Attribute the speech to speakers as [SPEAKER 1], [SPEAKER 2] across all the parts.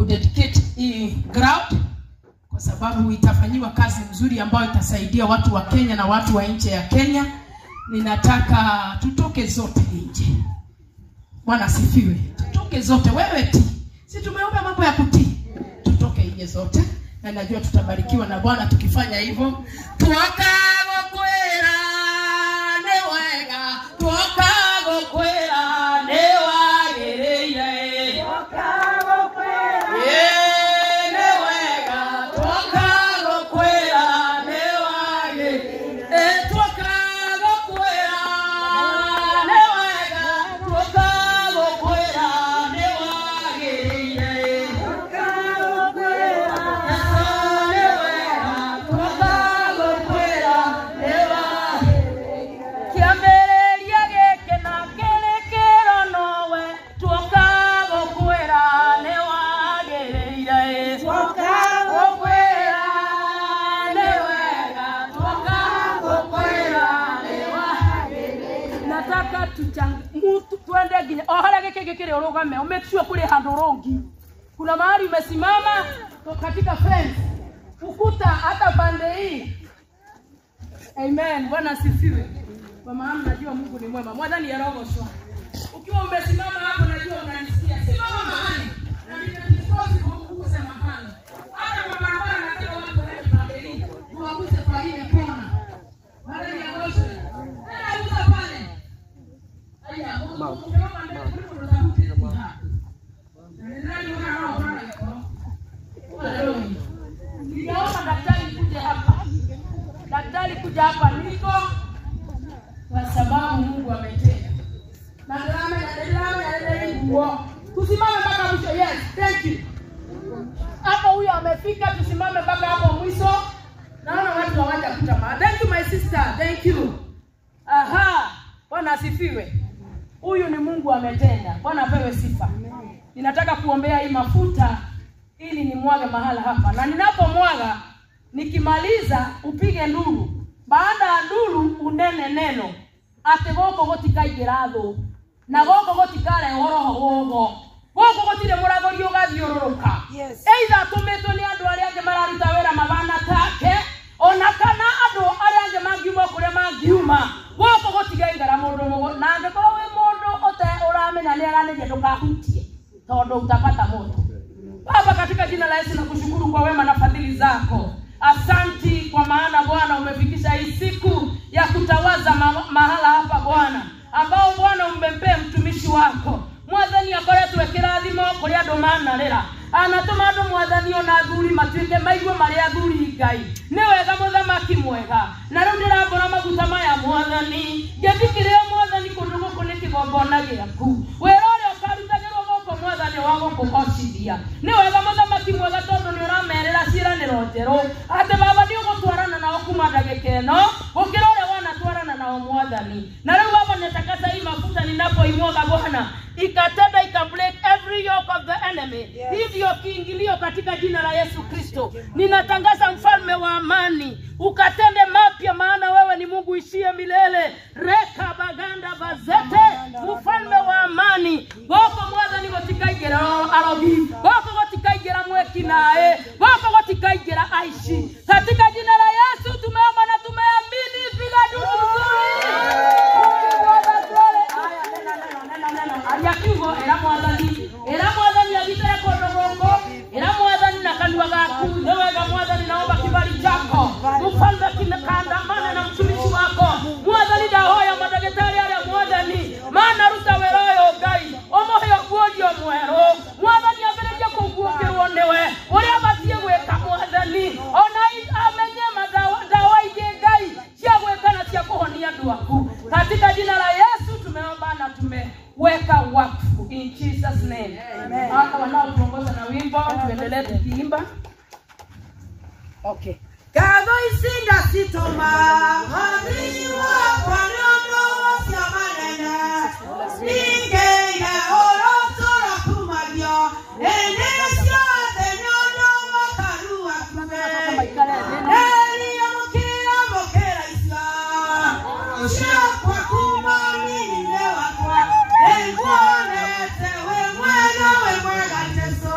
[SPEAKER 1] kudedicate hii ground kwa sababu itafanyiwa kazi nzuri ambayo itasaidia watu wa Kenya na watu wa nje ya Kenya. Ninataka tutoke zote nje. Bwana asifiwe. Tutoke zote, wewe ti. Si tumeomba mambo ya kutii. Tutoke nje zote na najua tutabarikiwa na Bwana tukifanya hivyo. Twakagokwera ne wega, twakagokwera ne wagereire. Twakagokwera ne wega, twakagokwera ne wagereire. Twakagokwera ne wega, twakagokwera ne wagereire. Tuende gine ohala gekekekere orogame make sure kule handorongi kuna mahali umesimama katika fence ukuta hata pande hii. Amen. Bwana asifiwe. Kwa maana najua Mungu ni mwema. Mwadhani ya roho shwa. Ukiwa umesimama hapo najua unanisikia. Simama mahali. Na nitakukosi kukuza mahali. Hata kwa barabara nataka watu waende pande hii. Tuwaguse kwa hii kona. Mwadhani ya roho shwa. Uza pale. Ninaomba daktari kuja hapa niko kwa sababu Mungu ametenda. Na drama tusimame mpaka mwisho. Yes, thank you. Hapo huyo amefika, tusimame mpaka hapo mwisho. Naona watu hawaja kutama. Thank you my sister. Thank you. Aha. Bwana asifiwe. Huyu ni Mungu ametenda. Bwana apewe sifa. Ninataka kuombea hii mafuta ili nimwage mahala hapa. Na ninapomwaga nikimaliza upige nduru. Baada ya nduru unene neno. Ate goko gotikaigera tho. Na goko gotikare horoho gogo. Goko gotire muragori ugathiororoka.
[SPEAKER 2] Yes.
[SPEAKER 1] Either tumetwo ni andu ari ange mararuta wera mabana take ona kana andu ari ange mangiuma kuria mangiuma. Goko gotigaigera mundu na ngeko we mundu ote uramenya ni aranije ndukahutie tondu utapata moto. Baba, katika jina la Yesu nakushukuru kwa wema na fadhili zako. Asanti kwa maana Bwana umefikisha hii siku ya kutawaza mahala hapa Bwana, ambao Bwana umbempea mtumishi wako. Mwathani akore twekera thimo kuria domana rera anatuma ndo mwathani ona thuri matuike maigwe maria thuri Ngai ni wega muthamaki mwega. Na riu ndirambora maguta maya mwathani ngefikire mwathani kundu guku ni kigongona giaku wera uria ukarutagirwo goko mwathani wa gukuhotithia. Ni wega muthamaki mwega tondu ni uramerera ciiraniro njeru ati baba ni ugutwarana nao kuma ndagika ino gukira uria wanatwarana nao mwathani. Na riu baba natakasa hii mafuta ninapoimwaga Bwana ikatenda ikabreak every yoke of the enemy.
[SPEAKER 2] Yes.
[SPEAKER 1] Hivyo kiingilio katika jina la Yesu Kristo. Ninatangaza mfalme wa amani ukatende mapya, maana wewe ni Mungu ishie milele. Reka baganda bazete mfalme wa amani. Goko mwathani gotikaigera arogi. Goko gotikaigera mweki nae. Goko gotikaigera aishi. Katika jina la Yesu tumeomba na tumeamini bila nzuri. Aliakiugo era mwathani agitare kodogongo era mwathani na kanua gaku ni wega mwathani naomba kibali chako mfalme kinakandamana na mtumishi wako mwathani ndahoya madaktari aria mwathani maana ruta weroyo Ngai omohyo guodio mwero mwathani abereje kuguokirwo niwe uria batie gweka mwathani ona amenye dawa ige Ngai cia gweka na cia kuhonia andu aku katika jina la Yesu tumeomba na tumeweka wakfu in Jesus name. Amen. Hata wanaotuongoza na wimbo tuendelee kuimba. Okay.
[SPEAKER 2] Kago isinda sitoma hadiwa kwa nyono cia manene ningeire orosora kumadio enesio the nyono wakarua kume elia mokera isya shakwa kumani nile wakwa enkwane tewe mwega teso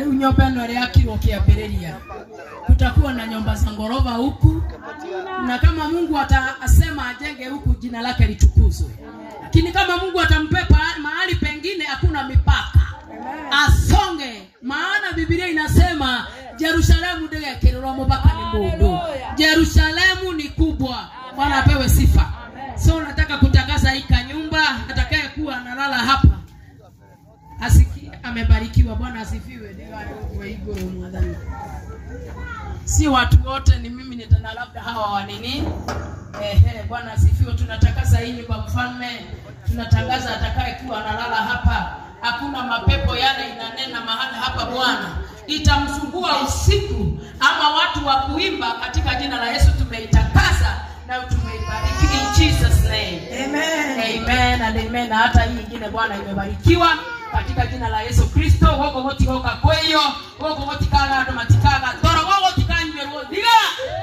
[SPEAKER 1] Unyopendo ya kilo kiabiria. Kutakuwa na nyumba za ngorofa huku. Na kama Mungu atasema ajenge huku, jina lake litukuzwe. Lakini kama Mungu atampepa mahali pengine, hakuna mipaka. Asonge. Maana Biblia inasema Yerusalemu ndio kiroro mpaka ni mundu. Yerusalemu ni kubwa. Bwana apewe sifa. So nataka kutangaza hii nyumba, atakaye kuwa analala hapa asikie amebarikiwa. Bwana asifiwe. Si watu wote, ni mimi nitana labda hawa wanini. Bwana asifiwe. Tunatangaza hii nyumba mfalme. Tunatangaza atakaye kuwa analala hapa, hakuna mapepo yale inanena mahali hapa. Bwana itamsumbua usiku ama watu wa kuimba. Katika jina la Yesu tumeitakasa na tumeibariki in Jesus name. Amen. Amen and amen. Na hata hii nyingine Bwana imebarikiwa katika jina la Yesu Kristo. Woko moti hoka kweyo, woko moti kala automatikala, toro woko tikanywe diga.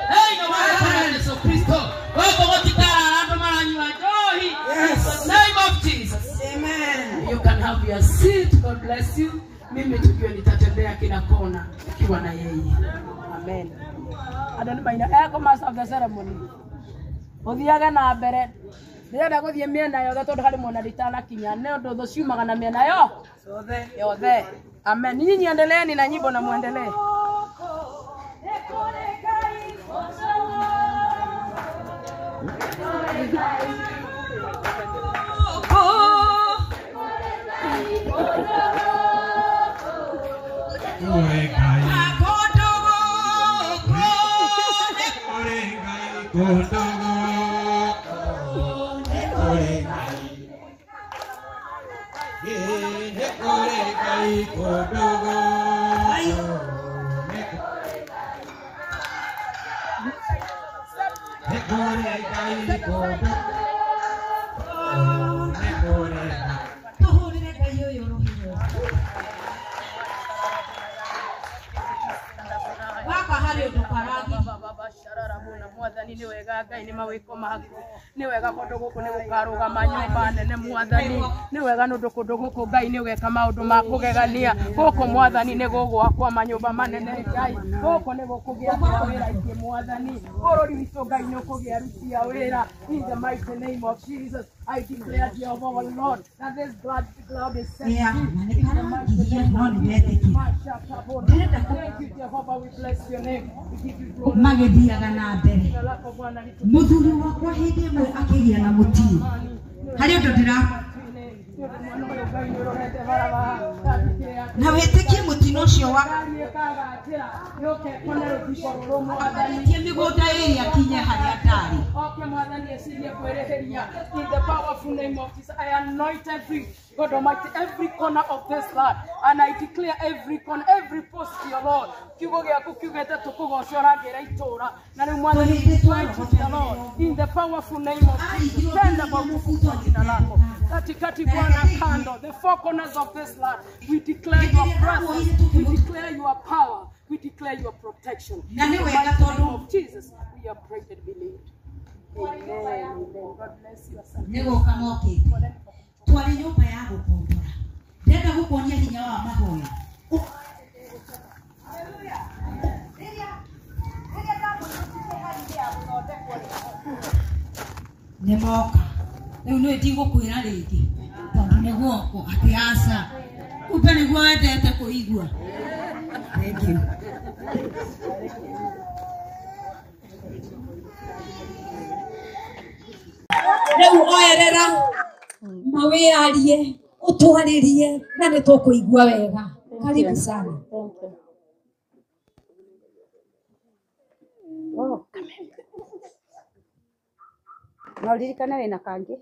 [SPEAKER 1] Hey no Bwana Yesu Kristo. Woko moti kala automanywa johi. In the name of Jesus. Amen. You can have your seat. God bless you. Mimi tukio nitatembea kila kona ikiwa na yeye. Amen. Adani baina eko master of the ceremony. Othiaga na mbere. Ndirenda guthie miena yothe tondu hari mwana ritana kinya ne ndo tho ciumaga na miena yothe. Amen. Nyinyi endeleeni na nyimbo na muendelee. Mwathani ni wega Ngai ni mawiko maku ni wega kundu guku ni gukaruga manyumba nene Mwathani ni wega nundu kundu guku Ngai ni weka maundu ma kugegania guku Mwathani ni gugwakwa manyumba manene Ngai guku ni gukugia wira iki Mwathani bururi witu Ngai ni ukugia rutia wira in the mighty name of Jesus. I declare the of our Lord that this blood is set free. Thank you, Jehovah, we bless your name. We give you glory.
[SPEAKER 2] Magediaga na mbere muthuri wakwa hindi imwe akigia na mutii hari ndo ndira na wetikie mutino ucio wa tie migunda iri akinya haria ndari.
[SPEAKER 1] In the powerful name of Jesus, I anoint every God Almighty, every corner of this land. And I declare every corner, every post, dear Lord. In the powerful name of Jesus. The four corners of this land, we declare your presence, we declare your power, we declare your protection. In the mighty name of Jesus, we are prayed and believed. Amen. God bless you.
[SPEAKER 2] Nemoka. Leo no etigo kwira ringi. Tondu ne guoko ati aca. Kumbe ni gwa endete kuigua. Thank you. Leo oyerera mawiarie utwaririe na ni tukuigua wega. Karibu sana.
[SPEAKER 1] Thank you. Oh, come here.
[SPEAKER 3] Naulirikana wina kangi?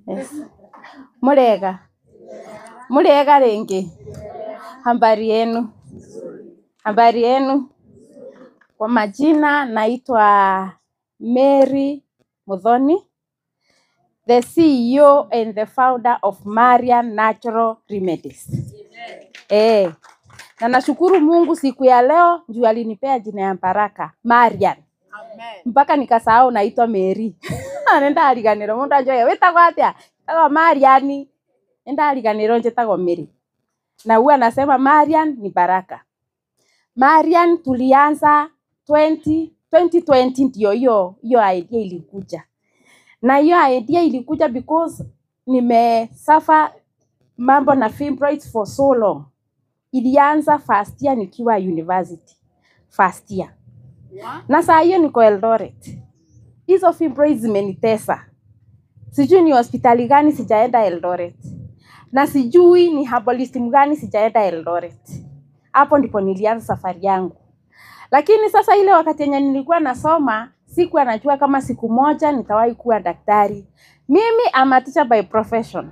[SPEAKER 1] Yes. Murega ringi. Habari yenu? Habari yenu? Kwa majina naitwa Mary Muthoni, the CEO and the founder of Marian Natural Remedies. Na nashukuru Mungu siku ya leo juu alinipea jina ya baraka, Marian. Amen. Mpaka nikasahau naitwa Mary. Nenda aliganiro mundu ajoye wetagwo atia? Tagwo Marian. Nenda aliganiro njetagwo Mary. Na huwa anasema Marian ni baraka. Marian tulianza 2020 ndio hiyo idea ilikuja. Na hiyo idea ilikuja because nimesuffer mambo na fibroids for so long. Ilianza first year nikiwa university. First year. Na saa hiyo niko Eldoret. Hizo fibroids zimenitesa. Sijui ni hospitali gani sijaenda Eldoret. Na sijui ni herbalist mgani sijaenda Eldoret. Hapo ndipo nilianza safari yangu. Lakini sasa ile wakati yenye nilikuwa nasoma, sikuwa najua kama siku moja nitawahi kuwa daktari. Mimi am a teacher by profession.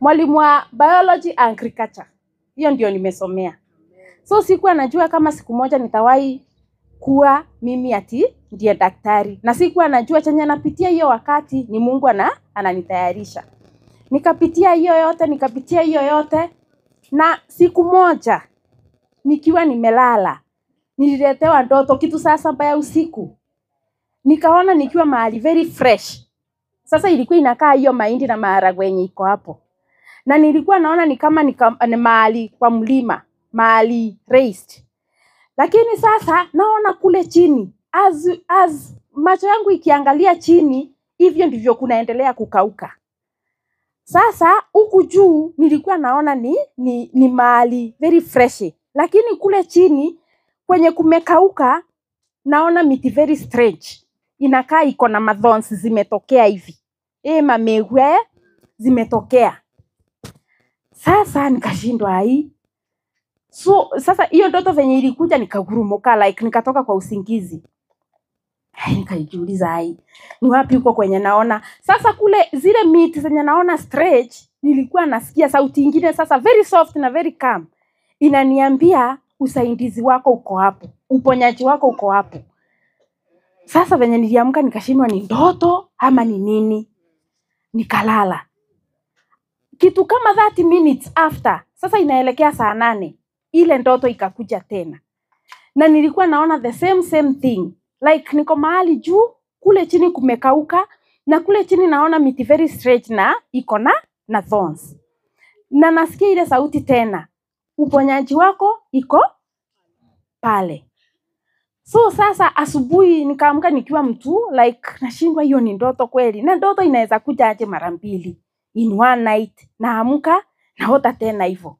[SPEAKER 1] Mwalimu wa biology and agriculture. Hiyo ndio nimesomea. So sikuwa najua kama siku moja nitawahi kuwa mimi ati ndiye daktari. Na sikuwa najua chenye napitia hiyo wakati ni Mungu ananitayarisha. Nikapitia hiyo yote na siku moja nikiwa nimelala nililetewa ndoto kitu saa 7 ya usiku. Nikaona nikiwa mahali very fresh. Sasa ilikuwa inakaa hiyo mahindi na maharagwe yenye iko hapo. Na nilikuwa naona ni kama ni mahali kwa mlima, mahali raised. Lakini sasa naona kule chini as macho yangu ikiangalia chini, hivyo ndivyo kunaendelea kukauka. Sasa huku juu nilikuwa naona ni mahali very fresh. Lakini kule chini kwenye kumekauka naona miti very strange. Inakaa iko na madhons zimetokea hivi. Mamegwe zimetokea. Sasa nikashindwa hii. So sasa hiyo ndoto venye ilikuja nikagurumuka like nikatoka kwa usingizi. Nikajiuliza hii. Ni wapi uko kwenye naona? Sasa kule zile miti zenye naona strange nilikuwa nasikia sauti nyingine sasa very soft na very calm. Inaniambia usaidizi wako uko hapo. Uponyaji wako uko hapo. Sasa venye niliamka nikashindwa ni ndoto ama ni nini? Nikalala. Kitu kama 30 minutes after, sasa inaelekea saa 8, ile ndoto ikakuja tena. Na nilikuwa naona the same thing. Like niko mahali juu, kule chini kumekauka, na kule chini naona miti very straight na iko na thorns. Na nasikia ile sauti tena. Uponyaji wako iko pale. So sasa asubuhi nikaamka nikiwa mtu like nashindwa hiyo ni ndoto kweli. Na ndoto inaweza kuja aje mara 2 in one night. Naamka naota tena hivyo.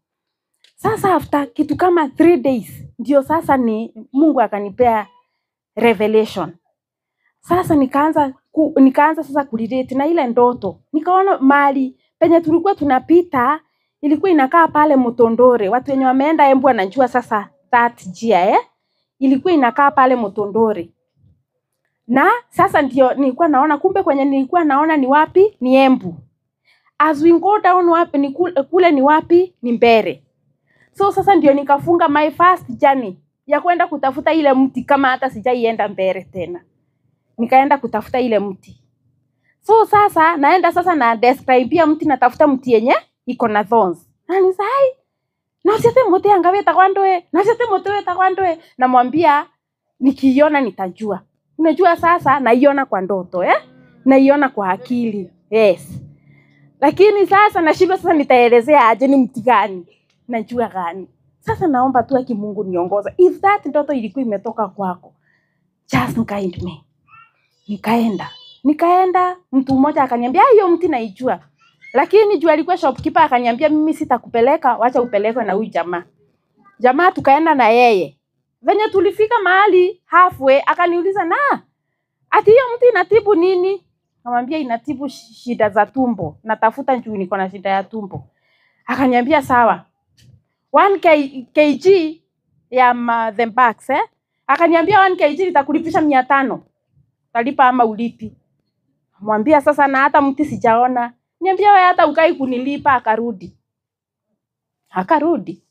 [SPEAKER 1] Sasa after kitu kama 3 days ndio sasa ni Mungu akanipea revelation. Sasa nikaanza sasa kurelate na ile ndoto. Nikaona mali penye tulikuwa tunapita ilikuwa inakaa pale Mutondore. Watu wenye wameenda Embu wanajua sasa that njia ilikuwa inakaa pale Mutondore. Na sasa ndio nilikuwa naona kumbe kwenye nilikuwa naona ni wapi? Ni Embu. As we go down wapi ni kule ni wapi? Ni Mbere. So sasa ndio nikafunga my first journey ya kwenda kutafuta ile mti kama hata sijaienda Mbere tena. Nikaenda kutafuta ile mti. So sasa naenda sasa na describe mti, natafuta mti yenye iko na thorns. Na ni sai. Na siete mti angaweta kwandoe, na siete mti weta kwandoe, namwambia nikiiona nitajua. Unajua sasa naiona kwa ndoto naiona kwa akili. Yes. Lakini sasa nashindwa sasa nitaelezea aje ni mti gani? Najua gani? Sasa naomba tu aki Mungu niongoza. If that ndoto ilikuwa imetoka kwako, just guide me. Nikaenda, mtu mmoja akaniambia hiyo mti naijua. Lakini jua alikuwa shopkeeper akaniambia mimi sitakupeleka, wacha upelekwe na huyu jamaa. Jamaa tukaenda na yeye. Venye tulifika mahali halfway akaniuliza ati hiyo mti inatibu nini? Namwambia inatibu shida za tumbo. Natafuta juu niko na shida ya tumbo. Akaniambia sawa. 1 kg ya Thembax Akaniambia 1 kg nitakulipisha 500. Talipa ama ulipi? Mwambia sasa na hata mti sijaona. Niambia wewe hata ukai kunilipa. Akarudi.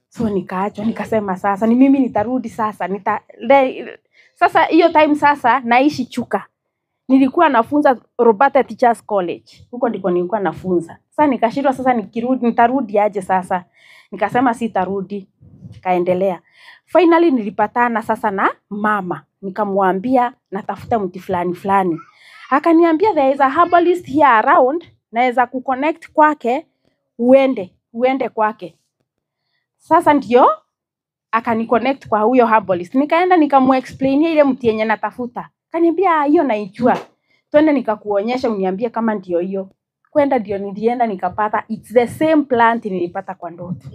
[SPEAKER 1] So nikaachwa, nikasema sasa ni mimi nitarudi sasa. Sasa hiyo time sasa naishi Chuka. Nilikuwa nafunza Roberta Teachers College. Huko ndiko nilikuwa nafunza. Sasa nikashindwa sasa nitarudi aje sasa. Nikasema sitarudi. Kaendelea. Finally nilipatana sasa na mama. Nikamwambia natafuta mti fulani. Akaniambia there is a herbalist here around, naweza kuconnect kwake, uende kwake. Sasa ndio akaniconnect kwa huyo herbalist. Nikaenda nikamuexplainia ile mti yenye natafuta. Akaniambia hiyo naijua. Twende nikakuonyesha uniambie kama ndio hiyo. Kwenda ndio nilienda nikapata, it's the same plant nilipata kwa ndoto.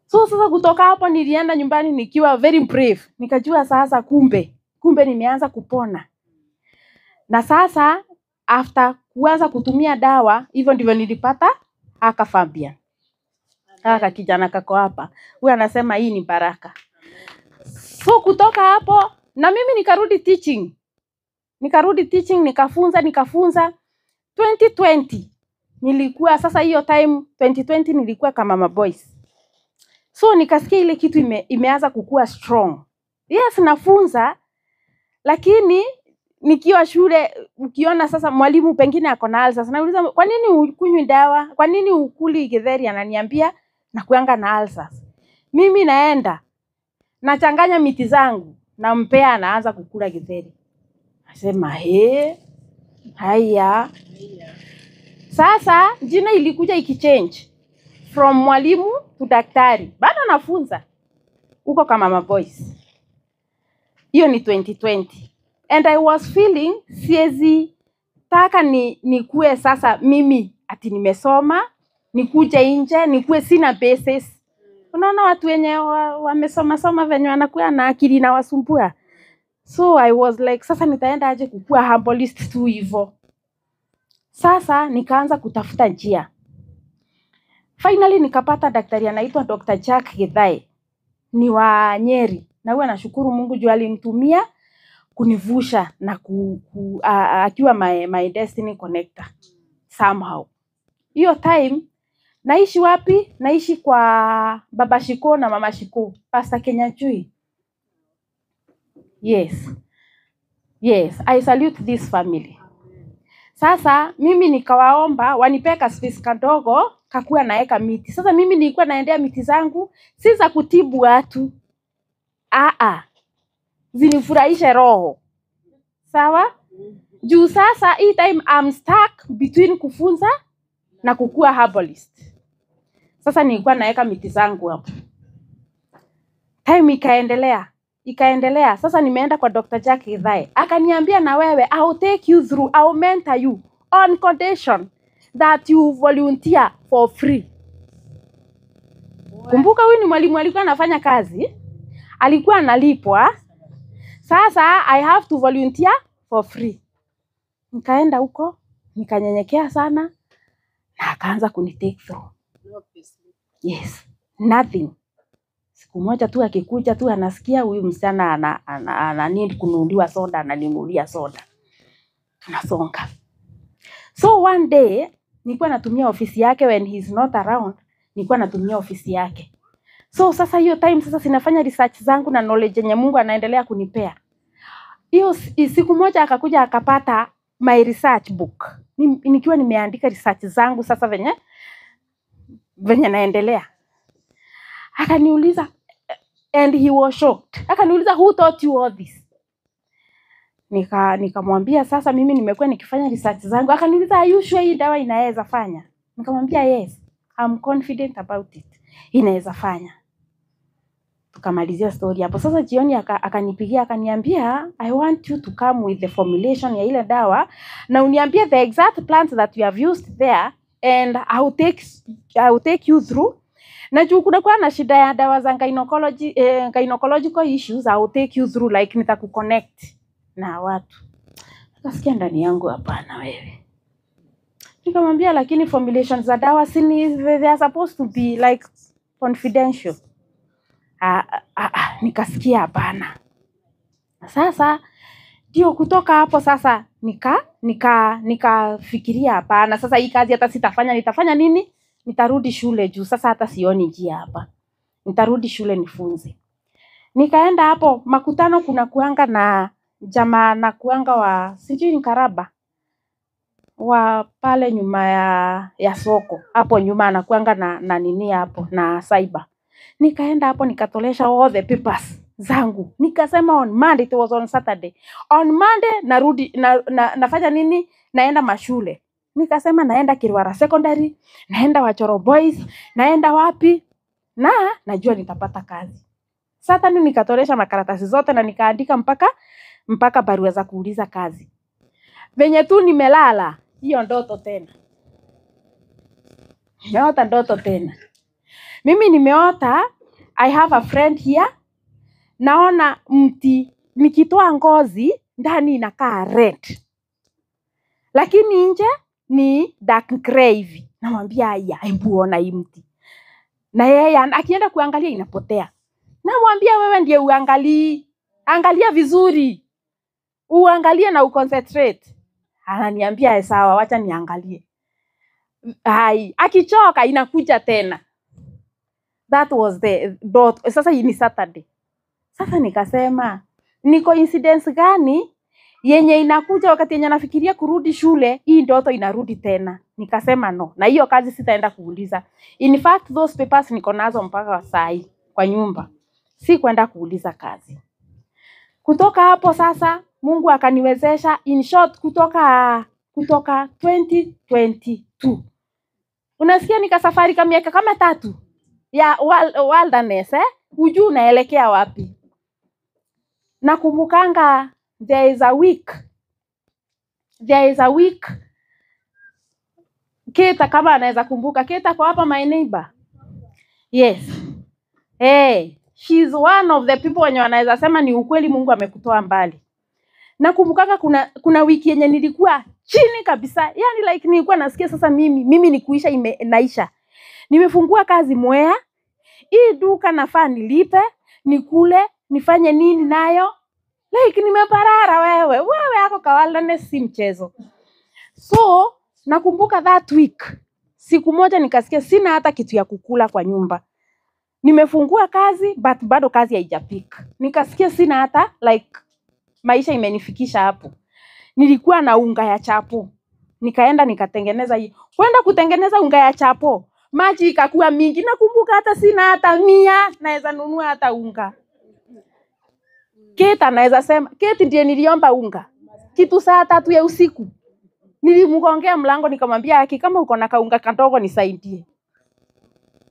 [SPEAKER 1] So sasa kutoka hapo nilienda nyumbani nikiwa very brave. Nikajua sasa kumbe nimeanza kupona. Na sasa after kuanza kutumia dawa, hivyo ndivyo nilipata Fabian. Kijana kako hapa. Huyu anasema hii ni baraka. So kutoka hapo na mimi nikarudi teaching. Nikafunza 2020. Nilikuwa sasa hiyo time 2020 nilikuwa kama Mama Boys. So nikasikia ile kitu imeanza kukua strong. Yes, nafunza, lakini nikiwa shule ukiona sasa mwalimu pengine ako na ulcers, nauliza kwa nini ukunywi dawa? Kwa nini ukuli githeri? Ananiambia nakuanga na ulcers. Mimi naenda nachanganya miti zangu, nampea, anaanza kukula githeri. Nasema haya. Sasa jina ilikuja ikichange from mwalimu to daktari. Bado nafunza huko kama Mama Boys. Hiyo ni 2020. And I was feeling siezi taka nikue sasa mimi ati nimesoma, nikuje nje, nikue sina basis. Unaona watu wenye wamesoma venye wanakuwa na akili na wasumbua. So I was like sasa nitaenda aje kukua herbalist tu hivyo. Sasa nikaanza kutafuta njia. Finally nikapata daktari anaitwa Dr. Jack Githai. Ni wa Nyeri. Na huwa nashukuru Mungu juu alimtumia kunivusha na akiwa my destiny connector somehow. Hiyo time naishi wapi? Naishi kwa Baba Shiko na Mama Shiko, Pastor Kenyachui. Yes, I salute this family. Sasa mimi nikawaomba wanipeka space kadogo kakuwa naeka miti. Sasa mimi nilikuwa naendea miti zangu si za kutibu watu. Zinifurahishe roho. Sawa? Juu sasa hii time I'm stuck between kufunza na kukua herbalist. Sasa nilikuwa naeka miti zangu hapo. Time ikaendelea. Sasa nimeenda kwa Dr. Jack Githai. Akaniambia na wewe I'll take you through, I'll mentor you on condition that you volunteer for free. Kumbuka huyu ni mwalimu alikuwa anafanya kazi, alikuwa analipwa. Sasa I have to volunteer for free. Nikaenda huko, nikanyenyekea sana na akaanza kunitake through. Yes, nothing. Siku moja tu akikuja tu anasikia huyu msichana ana need kununuliwa soda, ananinunulia soda. Tunasonga. So one day
[SPEAKER 3] nilikuwa natumia ofisi yake when he's not around, nilikuwa natumia ofisi yake. So sasa hiyo time sasa sinafanya research zangu na knowledge yenye Mungu anaendelea kunipea. Hiyo siku moja akakuja akapata my research book. Nikiwa nimeandika research zangu sasa venye naendelea. Akaniuliza, and he was shocked. Akaniuliza, who taught you all this? Nikamwambia sasa mimi nimekuwa nikifanya research zangu. Akaniuliza, are you sure hii dawa inaweza fanya? Nikamwambia yes, I'm confident about it. Inaweza fanya. Tukamalizia story hapo. Sasa jioni akanipigia akaniambia, I want you to come with the formulation ya ile dawa na uniambie the exact plants that you have used there and I will take you through. Na juu kuna na shida ya dawa za gynecological issues, I will take you through, like nitakuconnect na watu. Nikasikia ndani yangu, hapana wewe. Nikamwambia lakini formulations za dawa they are supposed to be like confidential. Nikasikia hapana. Sasa ndio kutoka hapo sasa nikafikiria hapana, sasa hii kazi hata sitafanya. Nitafanya nini? Nitarudi shule juu sasa hata sioni njia hapa. Nitarudi shule nifunze. Nikaenda hapo makutano, kuna kuanga na jamaa na kuanga wa sijui Nkaraba wa pale nyuma ya soko hapo nyuma, na kuanga na nini hapo na cyber. Nikaenda hapo nikatolesha all the papers zangu. Nikasema on Monday, it was on Saturday. On Monday narudi nafanya nini? Naenda mashule. Nikasema naenda Kirwara Secondary, naenda Wachoro Boys, naenda wapi? Najua nitapata kazi. Sasa nikatolesha makaratasi zote na nikaandika mpaka barua za kuuliza kazi. Venye tu nimelala, hiyo ndoto tena. Nimeota ndoto tena. Mimi nimeota I have a friend here. Naona mti nikitoa ngozi ndani inakaa red. Lakini nje ni dark grey hivi. Namwambia haya, hebu ona hii mti. Na yeye akienda kuangalia inapotea. Namwambia wewe ndiye uangalie. Angalia vizuri. Uangalie na uconcentrate. Ananiambia sawa, wacha niangalie. Hai, akichoka inakuja tena. That was the dot. Sasa hii ni Saturday. Sasa nikasema, ni coincidence gani yenye inakuja wakati yenye nafikiria kurudi shule, hii ndoto inarudi tena. Nikasema no, na hiyo kazi sitaenda kuuliza. In fact, those papers niko nazo mpaka saa hii kwa nyumba. Si kwenda kuuliza kazi. Kutoka hapo sasa, Mungu akaniwezesha, in short kutoka 2022. Unasikia nikasafari kama miaka kama 3 ya wilderness, hujui unaelekea wapi. Nakumbukanga there is a week Keta, kama anaweza kumbuka Keta kwa hapa my neighbor. Yes. She's one of the people wenye wanaweza sema ni ukweli Mungu amekutoa mbali. Nakumbukanga kuna wiki yenye nilikuwa chini kabisa. Yani like nilikuwa nasikia sasa mimi ni kuisha naisha. Nimefungua kazi Mwea. Hii duka nafaa nilipe, nikule, nifanye nini nayo? Like nimeparara wewe yako kawalane si mchezo. So, nakumbuka that week. Siku moja nikasikia sina hata kitu ya kukula kwa nyumba. Nimefungua kazi but bado kazi haijapika. Nikasikia sina hata like maisha imenifikisha hapo. Nilikuwa na unga ya chapo. Nikaenda nikatengeneza hii. Kwenda kutengeneza unga ya chapo, maji ikakuwa mingi. Nakumbuka hata sina hata 100 naweza nunua hata unga. Keta naweza sema, Keti ndiye niliomba unga. Kitu saa 3 ya usiku. Nilimgongea mlango nikamwambia haki, kama uko na kaunga kadogo nisaidie.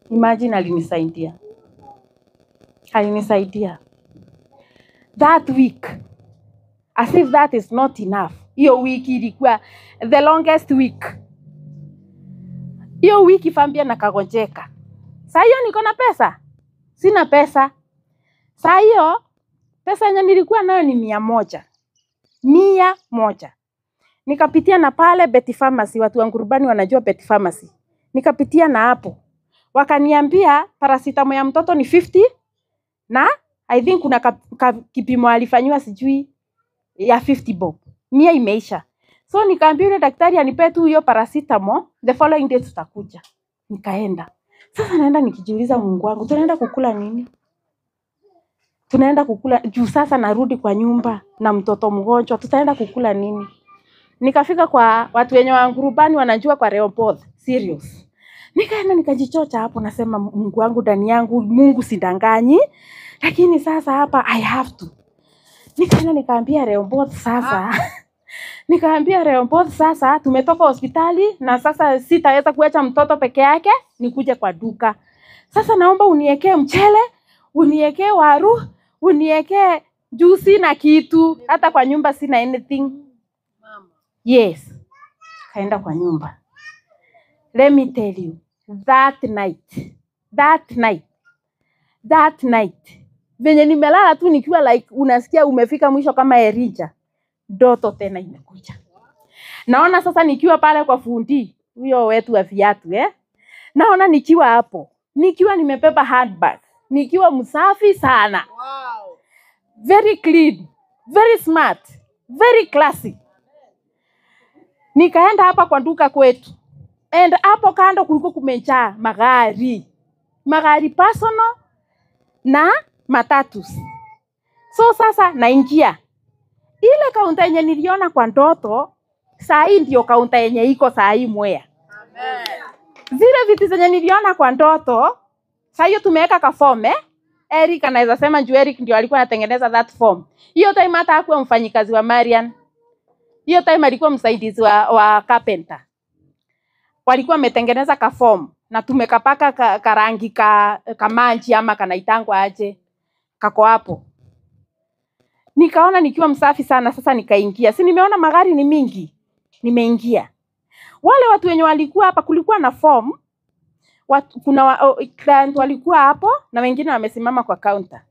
[SPEAKER 3] Imagine alinisaidia. That week, as if that is not enough. Hiyo wiki ilikuwa the longest week. Hiyo wiki Fambia nakagonjeka. Saa hiyo niko na pesa? Sina pesa. Saa hiyo pesa yenye nilikuwa nayo ni 100. 100. Nikapitia na pale Betty Pharmacy, watu wa Ngurubani wanajua Betty Pharmacy. Nikapitia na hapo. Wakaniambia paracetamol ya mtoto ni 50 na I think kuna kipimo alifanywa sijui ya 50 bob. 100 imeisha. So nikaambia yule daktari anipe tu hiyo paracetamol, the following day tutakuja. Nikaenda. Sasa naenda nikijiuliza Mungu wangu, tunaenda kukula nini? Tunaenda kukula juu sasa narudi kwa nyumba na mtoto mgonjwa, tutaenda kukula nini? Nikafika kwa watu wenye wa ngurubani wanajua kwa Rehoboth, serious. Nikaenda nikajichocha hapo, nasema Mungu wangu ndani yangu, Mungu sidanganyi, lakini sasa hapa I have to. Nikaenda nikaambia Rehoboth sasa. Nikaambia Rehoboth sasa tumetoka hospitali na sasa sitaweza kuacha mtoto peke yake, nikuje kwa duka. Sasa naomba uniwekee mchele, uniwekee waru, uniwekee juice na kitu, hata kwa nyumba sina anything. Yes. Kaenda kwa nyumba. Let me tell you, that night, venye nimelala tu nikiwa like unasikia umefika mwisho kama Elijah, ndoto tena imekuja. Naona sasa nikiwa pale kwa fundi, huyo wetu wa viatu naona nikiwa hapo, nikiwa nimebeba handbag, nikiwa msafi sana. Wow. Very clean, very smart, very classy. Nikaenda hapa kwa duka kwetu. And hapo kando kulikuwa kumejaa magari personal na matatus. So sasa naingia. Ile kaunta yenye niliona kwa ndoto, saa hii ndio kaunta yenye iko saa hii Mwea. Amen. Zile viti zenye niliona kwa ndoto, saa hiyo tumeweka ka form Eric anaweza sema juu Eric ndio alikuwa anatengeneza that form. Hiyo time hata hakuwa mfanyikazi wa Marian. Hiyo time alikuwa msaidizi wa carpenter. Walikuwa wametengeneza ka form na tumekapaka karangi kamanji ama kanaitangwa aje, kako hapo. Nikaona nikiwa msafi sana, sasa nikaingia. Si nimeona magari ni mingi, nimeingia. Wale watu wenye walikuwa hapa, kulikuwa na form, kuna client walikuwa hapo na wengine wamesimama kwa counter.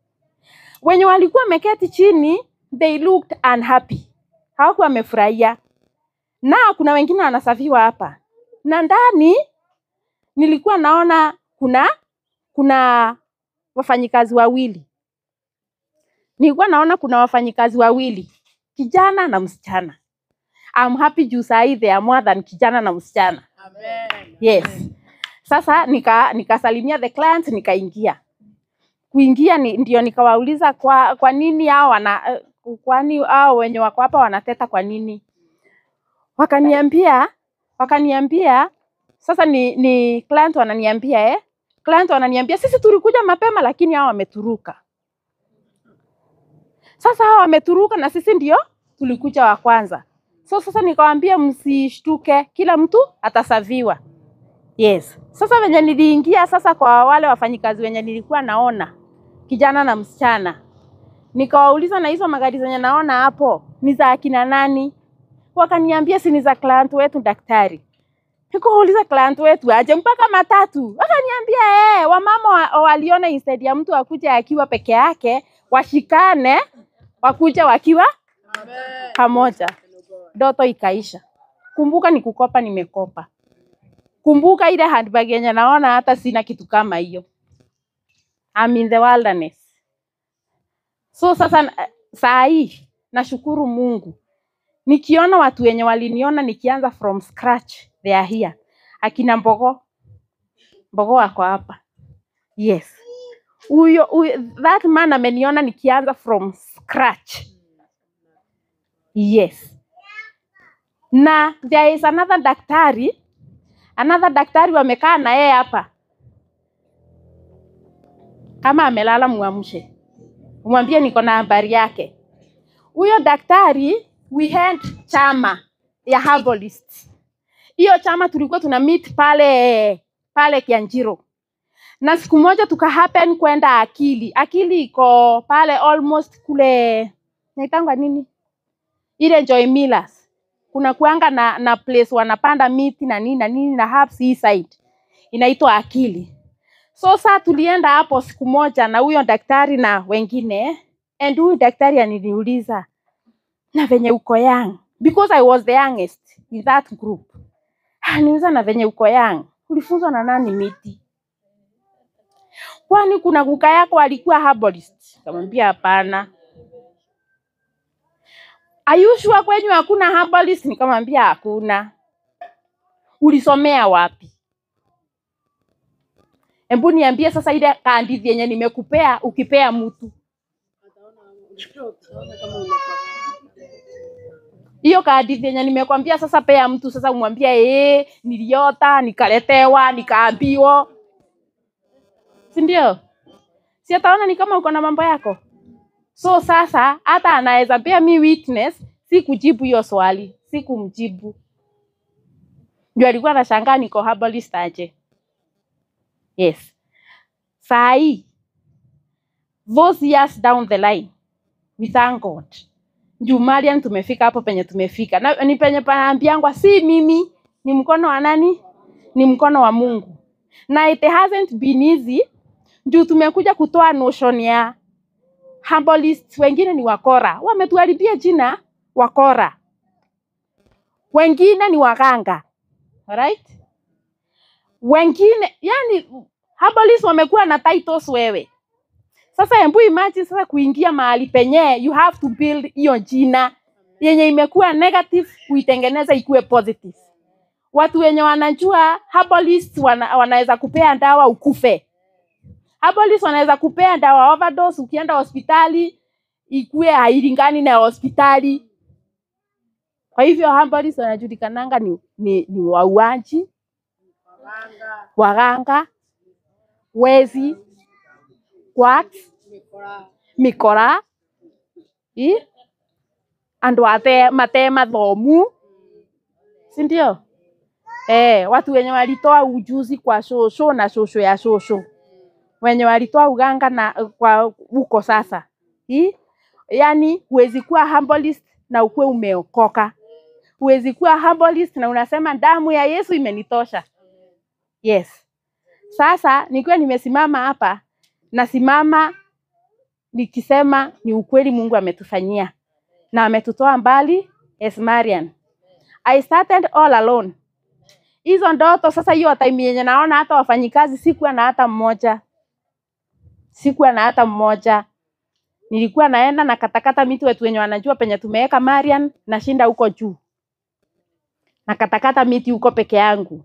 [SPEAKER 3] Wenye walikuwa wameketi chini, they looked unhappy. Hawakuwa wamefurahia. Na kuna wengine wanasafiwa hapa. Na ndani nilikuwa naona kuna wafanyikazi wawili. Nilikuwa naona kuna wafanyikazi wawili, kijana na msichana. I'm happy juu saa they are more than kijana na msichana. Amen. Yes. Sasa nikasalimia the client, nikaingia. Kuingia ndio nikawauliza kwa nini hao kwani hao wenye wako hapa wanateta kwa nini? Wakaniambia sasa ni client wananiambia client wananiambia sisi tulikuja mapema lakini hao wameturuka. Sasa hao wameturuka na sisi ndio tulikuja wa kwanza. So sasa nikawaambia msishtuke, kila mtu atasaviwa. Yes. Sasa venye niliingia sasa kwa wale wafanyikazi wenye nilikuwa naona, kijana na msichana. Nikawauliza na hizo magari zenye naona hapo ni za akina nani? Wakaniambia si ni za client wetu daktari. Nikauliza client wetu aje mpaka matatu. Wakaniambia wamama waliona instead ya mtu akuje akiwa peke yake, washikane wakuja wakiwa pamoja. Ndoto ikaisha. Kumbuka ni kukopa nimekopa. Kumbuka ile handbag yenye naona hata sina kitu kama hiyo. I'm in the wilderness. So sasa saa hii nashukuru Mungu. Nikiona watu wenye waliniona nikianza from scratch, they are here. Akina Mbogo wako hapa. Yes. That man ameniona nikianza from scratch. Yes. Na there is another daktari wamekaa na yeye hapa. Kama amelala muamshe. Umwambie niko na habari yake. Huyo daktari we had chama ya herbalist. Hiyo chama tulikuwa tuna meet pale Kianjiro. Na siku moja happen kwenda Akili. Akili iko pale almost kule naitangwa nini? Ile Joy Millers. Kuna kuanga na place wanapanda miti na nini na herbs hii side. Inaitwa Akili. So saa tulienda hapo siku moja na huyo daktari na wengine. And huyo daktari aniniuliza na venye uko young. Because I was the youngest in that group. Ananiuliza na venye uko young. Ulifunzwa na nani miti? Kwani kuna kuka yako alikuwa herbalist? Nikamwambia hapana. Are you sure kwenyu hakuna herbalist? Nikamwambia hakuna. Ulisomea wapi? Hebu niambie sasa ile hadithi yenye nimekupea ukipea mtu. Hiyo hadithi yenye nimekwambia sasa pea mtu sasa umwambie niliota, nikaletewa, nikaambiwa. Si ndio? Si ataona ni kama uko na mambo yako. So sasa hata anaweza pea mi witness si kujibu hiyo swali, si kumjibu. Ndio alikuwa anashangaa niko herbalist aje. Yes. Sai those years down the line, we thank God. Marian tumefika hapo penye tumefika. Na ni penye panaambiangwa si mimi, ni mkono wa nani? Ni mkono wa Mungu. Na it hasn't been easy. Juu tumekuja kutoa notion ya herbalist wengine ni wakora. Wametuharibia jina wakora. Wengine ni waganga. Alright? Wengine yani herbalist wamekuwa na titles wewe. Sasa hebu imagine sasa kuingia mahali penye you have to build hiyo jina yenye imekuwa negative kuitengeneza ikuwe positive. Watu wenye wanajua herbalist wanaweza kupea dawa ukufe. Herbalist wanaweza kupea dawa overdose ukienda hospitali ikuwe hailingani na hospitali. Kwa hivyo herbalist wanajulikananga ni wauaji, waganga, wezi, mikora, andu mate mathomu, si ndio? Watu wenye walitoa ujuzi kwa shosho na shosho ya shosho, wenye walitoa uganga na kwa huko sasa. Yani huwezi kuwa herbalist na ukue umeokoka. Huwezi kuwa herbalist na unasema damu ya Yesu imenitosha. Yes. Sasa nikiwa nimesimama hapa, nasimama nikisema ni ukweli Mungu ametufanyia na ametutoa mbali. Yes, Marian. I started all alone. Hizo ndoto sasa hiyo time yenye naona hata wafanyikazi sikuwa na hata mmoja. Nilikuwa naenda na katakata miti wetu wenye wanajua penye tumeweka Marian, nashinda huko juu. Na katakata miti huko peke yangu.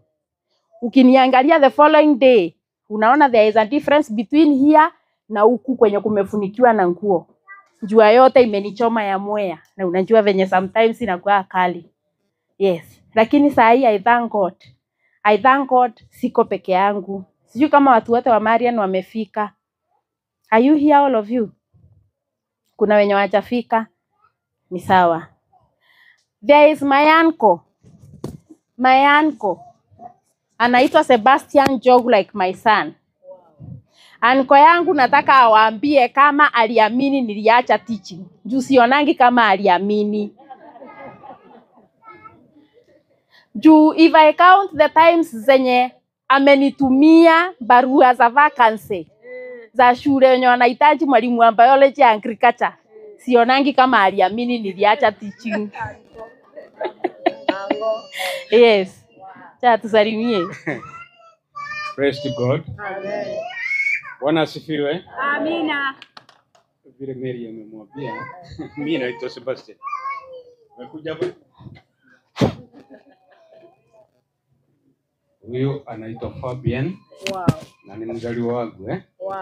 [SPEAKER 3] Ukiniangalia the following day, unaona there is a difference between here na huku kwenye kumefunikiwa na nguo. Jua yote imenichoma ya mwea na unajua venye sometimes inakuwa kali. Yes, lakini saa hii I thank God siko peke yangu. Sijui kama watu wote wa Marian wamefika. Are you here all of you? Kuna wenye wajafika? Ni sawa. There is my uncle. Anaitwa Sebastian Jog like my son. Uncle yangu nataka awaambie kama aliamini niliacha teaching. Juu sionangi kama aliamini. Juu if I count the times zenye amenitumia barua za vacancy za shule wenye wanahitaji mwalimu wa biology and agriculture, sionangi kama aliamini niliacha teaching. Yes. Cha tusalimie.
[SPEAKER 4] Praise to God.
[SPEAKER 1] Amen.
[SPEAKER 4] Bwana asifiwe.
[SPEAKER 1] Amina.
[SPEAKER 4] Vile Mary amemwambia, mimi naitwa Sebastian. Umekuja hapa? Huyo anaitwa Fabian.
[SPEAKER 1] Wow.
[SPEAKER 4] Na ni mzaliwa wangu
[SPEAKER 1] Wow.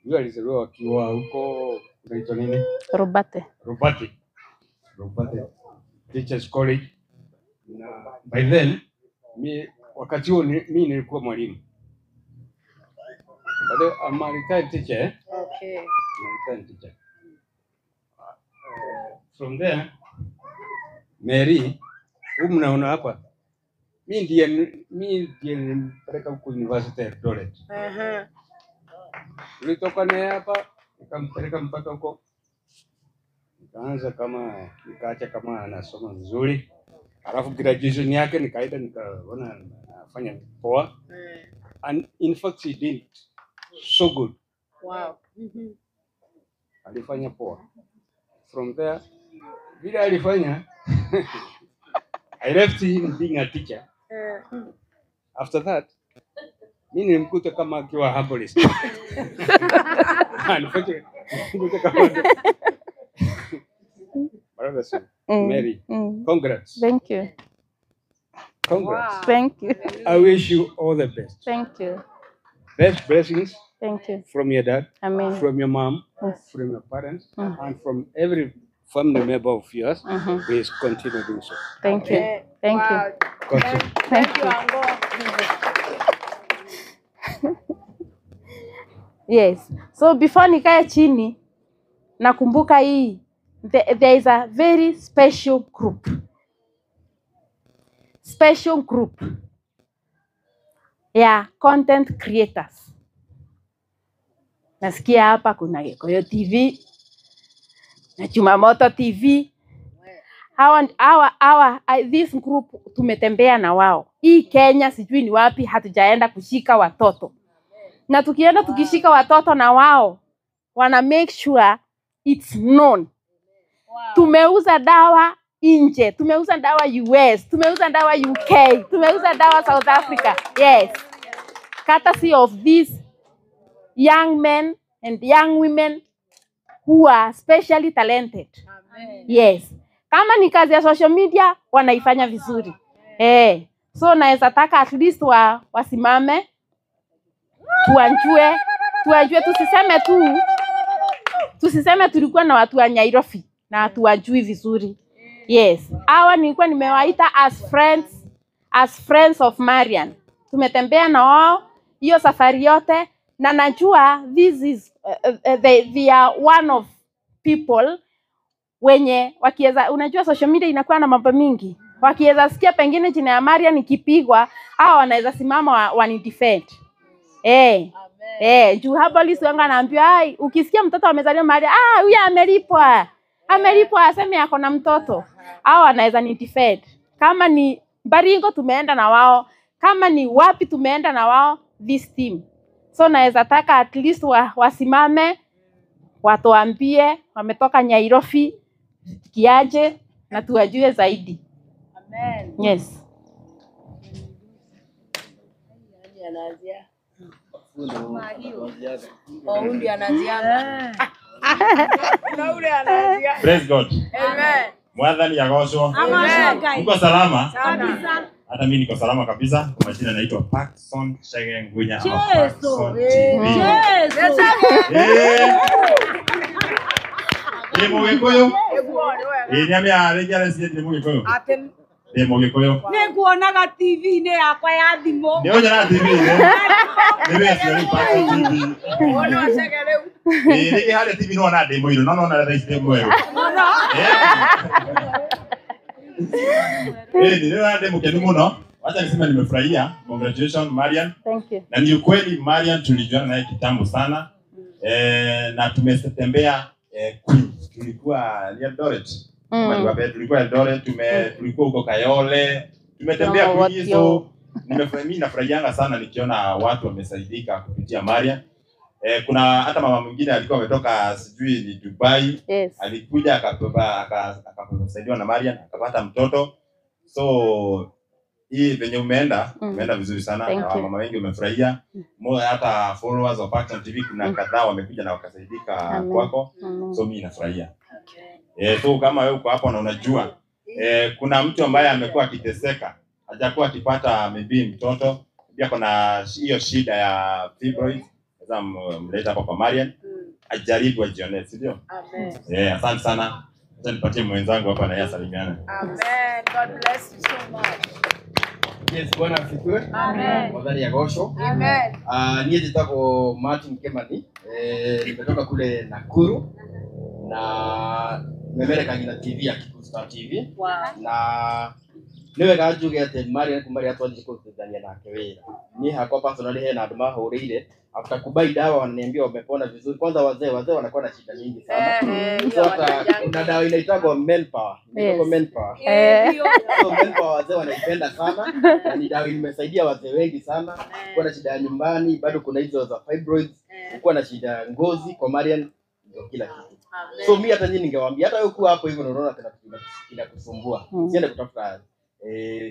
[SPEAKER 4] Yule alizaliwa akiwa huko unaitwa nini?
[SPEAKER 3] Robate.
[SPEAKER 4] Teachers College. Na by then wakati huo mimi nilikuwa mwalimu. But I'm a retired teacher.
[SPEAKER 1] Okay.
[SPEAKER 4] From there, Mary, mnaona hapa, mimi ndiye nilipeleka huko University ya Eldoret. Nilitoka naye hapa, nikampeleka mpaka huko. Nikaacha kama anasoma vizuri. Alafu graduation yake nikaenda nikaona anafanya poa. And in fact he did so good.
[SPEAKER 1] Wow.
[SPEAKER 4] Alifanya poa. From there, vile alifanya, I left him being a teacher. After that, mimi nilimkuta kama akiwa herbalist. Unfortunately, nilimkuta kama Mary. Congrats.
[SPEAKER 3] Thank you.
[SPEAKER 4] Congrats.
[SPEAKER 3] Thank you.
[SPEAKER 4] I wish you all the best.
[SPEAKER 3] Thank you.
[SPEAKER 4] Best blessings
[SPEAKER 3] Thank you.
[SPEAKER 4] from your dad,
[SPEAKER 3] Amen.
[SPEAKER 4] from your mom,
[SPEAKER 3] Yes.
[SPEAKER 4] from your parents, and from every family member of yours. Please continue doing so.
[SPEAKER 3] Thank you. Thank you.
[SPEAKER 4] Continue.
[SPEAKER 3] Thank you. Yes. So before nikae chini, nakumbuka hii, there is a very special group. Special group. Yeah, content creators. Nasikia hapa kuna Gikuyu TV na Jumamoto TV. This group tumetembea na wao. Hii Kenya sijui ni wapi hatujaenda kushika watoto. Na tukienda tukishika watoto na wao, wana make sure it's known. Tumeuza dawa nje, tumeuza dawa US, tumeuza dawa UK, tumeuza dawa South Africa. Yes. Courtesy of these young men and young women who are specially talented. Yes. Kama ni kazi ya social media, wanaifanya vizuri. So naweza taka at least wasimame, tuanjue tusiseme tulikuwa na watu wa Nairobi na watu wajui vizuri. Yes. Hawa nilikuwa nimewaita as friends of Marian. Tumetembea na wao hiyo safari yote na najua this is they are one of people wenye wakiweza, unajua social media inakuwa na mambo mingi. Wakiweza sikia pengine jina ya Marian ikipigwa, hao wanaweza simama wanidefend. Juu hapa lisi wanga naambiwa, ukisikia mtoto amezaliwa Marian, huyu amelipwa aseme yako na mtoto. Hao wanaweza ni defend. Kama ni Baringo tumeenda na wao, kama ni wapi tumeenda na wao, this team. So naweza taka at least wasimame, watuambie wametoka Nairobi kiaje na tuwajue zaidi. Amen. Yes.
[SPEAKER 5] Praise God. Amen. Mwadhani yagosho. Uko salama? Kabisa. Hata mimi niko salama kabisa. Kwa majina naitwa Paxson Chege Ngunya ama Paxson TV. Demo Gikuyu. Nyame arejea sie demo Gikuyu. Demo Gikuyu.
[SPEAKER 2] Nikuonaga TV ne yakwa ya thimo.
[SPEAKER 5] Ndio nyana TV ne. Niwe sio Paxson TV.
[SPEAKER 2] Ona wachege leo.
[SPEAKER 5] Niki hale TV no na demo ino no na raise demo yo. Ndio demo kenu muno. Wacha niseme nimefurahia. Congratulations Marian.
[SPEAKER 3] Thank you.
[SPEAKER 5] Na ni ukweli Marian tulijuana naye kitambo sana. Na tumetembea tulikuwa Eldoret. Tulikuwa Eldoret, tulikuwa huko Kayole. Tumetembea kuizo. Mimi nafurahianga sana nikiona watu wamesaidika kupitia Marian. Kuna hata mama mwingine alikuwa ametoka sijui ni Dubai.
[SPEAKER 3] Yes.
[SPEAKER 5] Alikuja akasaidiwa na Marian, akapata mtoto. So hii venye umeenda vizuri sana. Na mama wengi wamefurahia. Hata followers wa Paxson TV kuna kadhaa wamekuja na wakasaidika kwako. So mimi nafurahia. So kama wewe uko hapo na unajua kuna mtu ambaye amekuwa akiteseka, hajakuwa akipata maybe mtoto, pia kuna hiyo shida ya fibroids, sasa mleta hapa kwa Marian, ajaribu ajione, sio? Amen. Asante sana. Sasa nipatie mwenzangu hapa na yeye asalimiane.
[SPEAKER 2] Amen. God bless you so much.
[SPEAKER 6] Yes, Bwana asifiwe.
[SPEAKER 2] Amen.
[SPEAKER 6] Mwadhani ya gosho.
[SPEAKER 2] Amen.
[SPEAKER 6] Niye jitako Martin Kemani. Nimetoka kule Nakuru na nimemereka ngina TV ya Kikusta TV.
[SPEAKER 2] Wow.
[SPEAKER 6] Na niwe gajuge ate Marian atwaje kuthania nake wira. Ni hakwa personally he na nduma hurire after kubai dawa wananiambia wamepona vizuri. Kwanza wazee wanakuwa na shida nyingi sana. So hata kuna dawa inaitwa Manpower. Inaitwa Manpower. So Manpower wazee wanaipenda sana. Na ni dawa imesaidia wazee wengi sana. Kwa na shida ya nyumbani, bado kuna hizo za fibroids, kwa na shida ya ngozi, kwa Marian ndio kila kitu. So mimi hata nyinyi ningewaambia hata wewe kuwa hapo hivyo unaona tena kinakusumbua. Siende kutafuta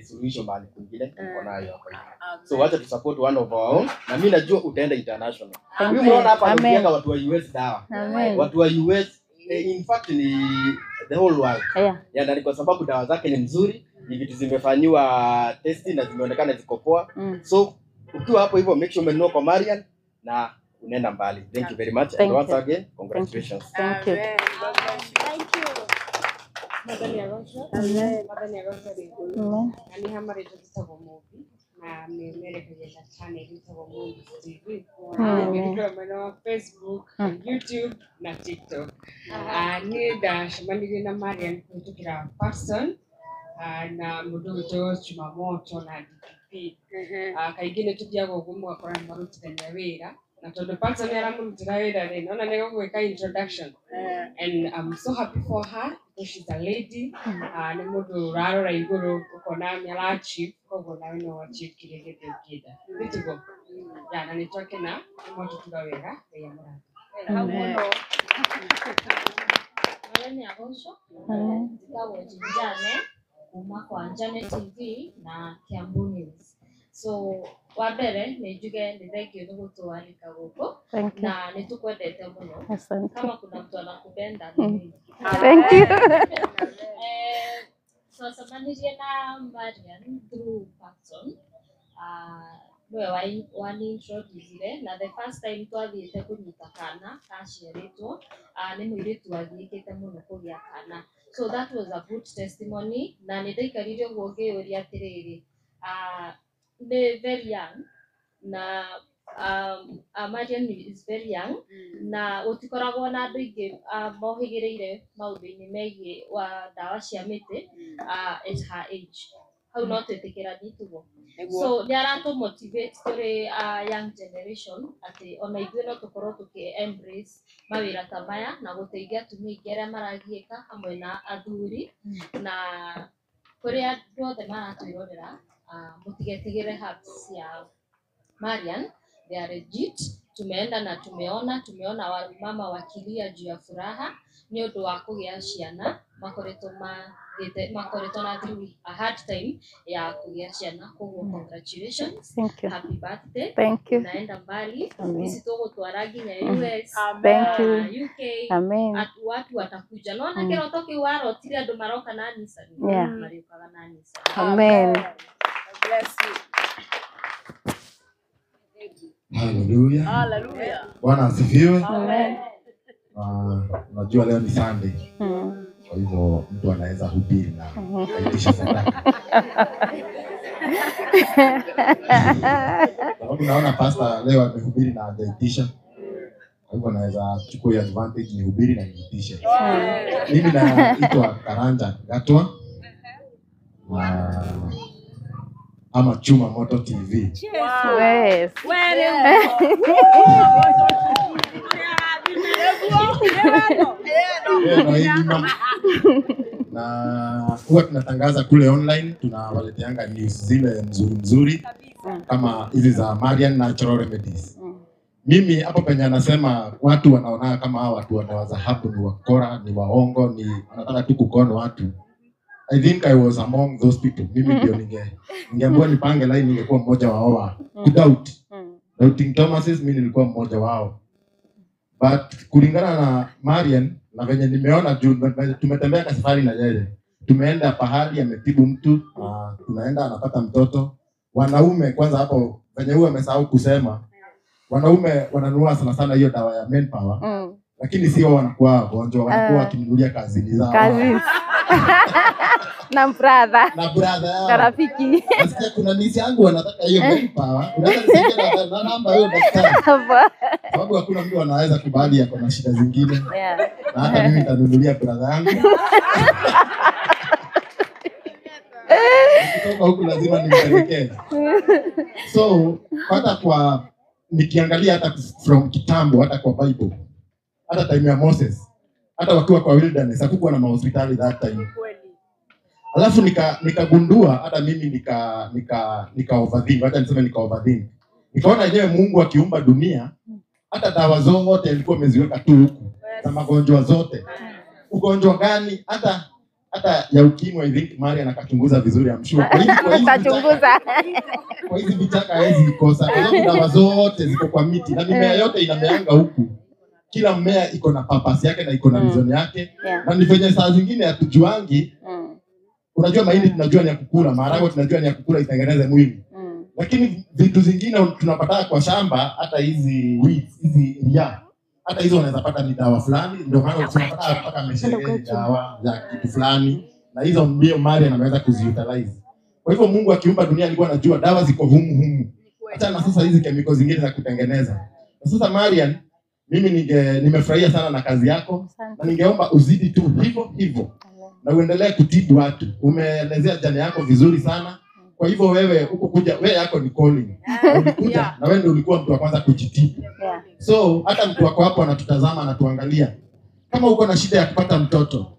[SPEAKER 6] solution bali kwingine tuko nayo hapa hivi. So wacha tu support one of our own na mimi najua utaenda international. Mimi unaona hapa nikianga watu wa US dawa. Watu wa US in fact ni the whole world.
[SPEAKER 3] Yeah.
[SPEAKER 6] Na ni kwa sababu dawa zake ni nzuri, ni vitu zimefanywa testi na zimeonekana ziko poa. So ukiwa hapo hivyo make sure umenunua kwa Marian na unaenda mbali. Thank you very much. And once again, congratulations.
[SPEAKER 3] Thank you.
[SPEAKER 7] Madani ya Rosa Riguru. Ani hamari tutabo movie. Na mere kwenye channel tutabo movie TV. Ndio Facebook, YouTube na TikTok. Ni dash mandi na Marian kutukira person na muduto Chumamoto na DPP. Kaigine tukiago gumwa kwa maruti kwenye wera. Na todo person yaramurutira wera reno na nego gweka introduction. And I'm so happy for her because she's a lady. Ni mundu rarora iguru ukona myala chief kogo na no chief kirigete ukida. Bitigo. Ya na nitoke na moto tugawera ya mura.
[SPEAKER 8] Madani ya Rosa. Tikawo jijane kuma kwa Janet TV na Kiambu News. So wabere nejuge nithengio ni gutwarika guko na nitukwendete muno. Kama kuna mtu anakupenda ni mimi.
[SPEAKER 3] Thank you.
[SPEAKER 8] So samanirie na Marian through person. One introduce na the first time twathiite kunyita kana kaciaritwo ni mwiritu athiikite muno kugia kana. So that was a good testimony na nindaikarire guo ngiuria atiriri they're very young na Marian is very young na utikoragwo na andu ingi mohigireire maundu-ini megie wa dawa cia miti at her age. How not to take care of it. So there are to motivate turi young generation ati ona ithuĩ no tukorwo tuki-embrace mawĩra ta maya na gũteithia atumia aingĩ arĩa maragiĩka hamwe na athuri na kũrĩ andũ othe maratwĩrorera mũtigetigĩre hubs cia Marian, they are legit. Tumeenda na tumeona mama wakilia juu ya furaha ni ũndũ wa kũgĩa ciana makoretwo na through a hard time ya kugea ciana. Koguo congratulations.
[SPEAKER 3] Thank you.
[SPEAKER 8] Happy birthday.
[SPEAKER 3] Thank you.
[SPEAKER 8] Naenda mbali.
[SPEAKER 3] Amen.
[SPEAKER 8] Sisi tugutwara nginya US.
[SPEAKER 3] Thank you.
[SPEAKER 8] UK.
[SPEAKER 3] Amen.
[SPEAKER 8] Watu watakuja. Naona kero toki warotire andu maroka na Nisa.
[SPEAKER 3] Yeah.
[SPEAKER 8] Mariokaga na Nisa.
[SPEAKER 3] Amen.
[SPEAKER 1] Bless you.
[SPEAKER 9] Hallelujah.
[SPEAKER 1] Hallelujah.
[SPEAKER 9] Bwana asifiwe.
[SPEAKER 3] Amen.
[SPEAKER 9] Najua leo ni Sunday. Kwa hivyo mtu anaweza hubiri na aitisha sadaka. Sababu naona pastor leo amehubiri na hajaitisha. Kwa hivyo naweza chukua advantage ni hubiri na niitishe. Mimi naitwa Karanja Gatwa. Ama Chuma Moto TV.
[SPEAKER 3] Yes.
[SPEAKER 9] Na huwa tunatangaza kule online, tunawaleteanga news zile nzuri kama hizi za Marian Natural Remedies. Mimi hapo penye anasema watu wanaona kama hawa watu wanawaza hapo ni wakora, ni waongo, ni wanataka tu kukono watu. I think I was among those people. Mimi ndio ningeambiwa nipange line ningekuwa mmoja wao wa doubting Thomases, mimi nilikuwa mmoja wao. But kulingana na Marian na venye nimeona juu tumetembea kwa safari na yeye. Tumeenda pahali ametibu mtu, tunaenda anapata mtoto. Wanaume kwanza hapo venye huwa amesahau kusema. Wanaume wananunua sana hiyo dawa ya Manpower. Lakini sio wanakuwa wagonjwa, wanakuwa wakinunulia kazini zao.
[SPEAKER 3] Kazi. Na brother.
[SPEAKER 9] Na
[SPEAKER 3] rafiki.
[SPEAKER 9] Nasikia kuna nisi yangu wanataka hiyo Manpower. Unaweza nisaidia na namba hiyo daktari. Sababu hakuna mtu anaweza kubali yako na shida zingine. Na hata mimi nitanunulia brother yangu. Kutoka huku lazima nimpelekee. So, hata kwa nikiangalia hata from kitambo hata kwa Bible. Hata time ya Moses. Hata wakiwa kwa wilderness hakukuwa na mahospitali that time. Alafu nikagundua hata mimi nika overthink, hata niseme nika overthink. Nikaona yenyewe Mungu akiumba dunia, hata dawa zote alikuwa ameziweka tu huku. Na magonjwa zote. Ugonjwa gani hata ya ukimwi I think Marian akachunguza vizuri amshua. Kwa hizi vichaka hizi vikosa. Kwa sababu dawa zote ziko kwa miti na mimea yote inameanga huku. kila mmea iko na purpose yake na iko na vision yake.
[SPEAKER 3] Yeah.
[SPEAKER 9] Na ni venye saa zingine hatujuangi. Unajua mahindi tunajua ni ya kukula, maharagwe tunajua ni ya kukula itengeneze mwili. Lakini vitu zingine tunapata kwa shamba, hata hizi weeds, hizi ria, hata hizo unaweza pata ni dawa fulani, ndio maana tunapata mpaka meshele dawa za kitu fulani, na hizo ndio Marian anaweza kuziutilize. Kwa hivyo Mungu akiumba dunia alikuwa anajua dawa ziko humu. Hata na sasa hizi chemicals zingine za kutengeneza. Na sasa Marian, mimi nimefurahia sana na kazi yako, na ningeomba uzidi tu hivyo na uendelee kutibu watu. Umeelezea jana yako vizuri sana. Kwa hivyo wewe uko kuja, wewe yako ni calling. Ulikuja na wewe ndio ulikuwa mtu wa kwanza kujitibu. So hata mtu wako hapo anatutazama, anatuangalia. Kama uko na shida ya kupata mtoto,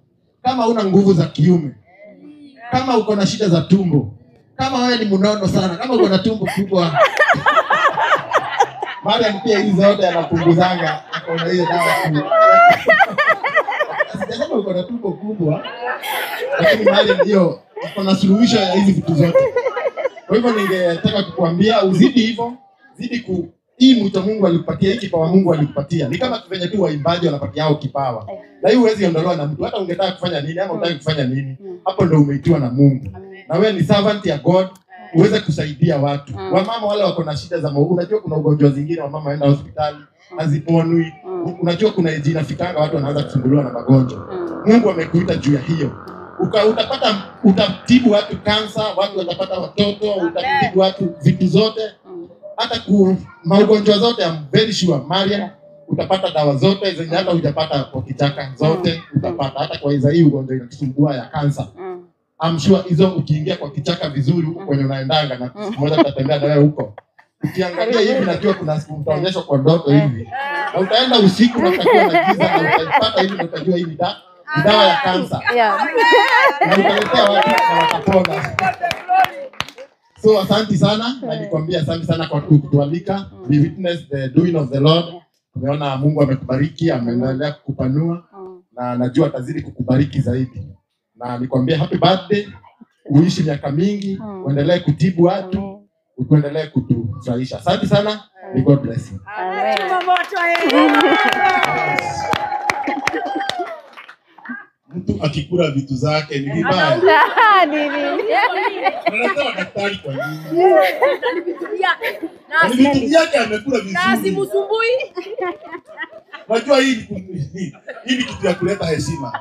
[SPEAKER 9] kama una nguvu za kiume, kama uko na shida za tumbo, kama wewe ni mnono sana, kama uko na tumbo kubwa, Marian pia hizo zote anapunguzanga, akona hiyo dawa tu. Sasa uko na tumbo kubwa, lakini Marian ndio kuna suluhisho ya hizi vitu zote. Kwa hivyo ningetaka kukuambia uzidi hivyo, hii mwito Mungu alikupatia, hiki kipawa Mungu alikupatia. Ni kama venye tu waimbaji wanapatia hao kipawa. Na hii huwezi ondolewa na mtu, hata ungetaka kufanya nini ama unataka kufanya nini. Hapo ndio umeitiwa na Mungu. Na wewe ni servant ya God, uweze kusaidia watu. Wamama wale wako na shida za unajua kuna ugonjwa zingine wamama waenda hospitali haziponwi. Unajua kuna jina fikanga watu wanaanza kusumbuliwa na magonjwa. Mungu amekuita juu ya hiyo. Utatibu watu kansa, watu watapata watoto, utatibu watu vitu zote, hata magonjwa zote. I'm very sure Marian utapata dawa zote zenye hata hujapata kwa kichaka zote utapata, hata kwa hizo hii ugonjwa inatusumbua ya kansa. I'm sure hizo ukiingia kwa kichaka vizuri huko kwenye unaendanga na mmoja tutatembea na wewe huko. Ukiangalia hivi najua kuna siku utaonyeshwa kwa ndoto hivi. Na utaenda usiku na utakuwa na giza na utapata hivi na utajua hivi dawa ya kansa. Na utaletea watu na watapona. So asante sana, na nikwambia asante sana kwa kutualika. We witness the doing of the Lord. Tumeona Mungu amekubariki, ameendelea kukupanua na najua atazidi kukubariki zaidi. Na nikwambia happy birthday. Uishi miaka mingi, uendelee kutibu watu, uendelee kutufurahisha. Asante sana. May God bless you. Amen.
[SPEAKER 10] Mtu akikula vitu zake ni vibaya. Anasema daktari kwa nini? Ni vitu vyake amekula vizuri. Na simsumbui. Unajua hii ni kitu ya kuleta heshima.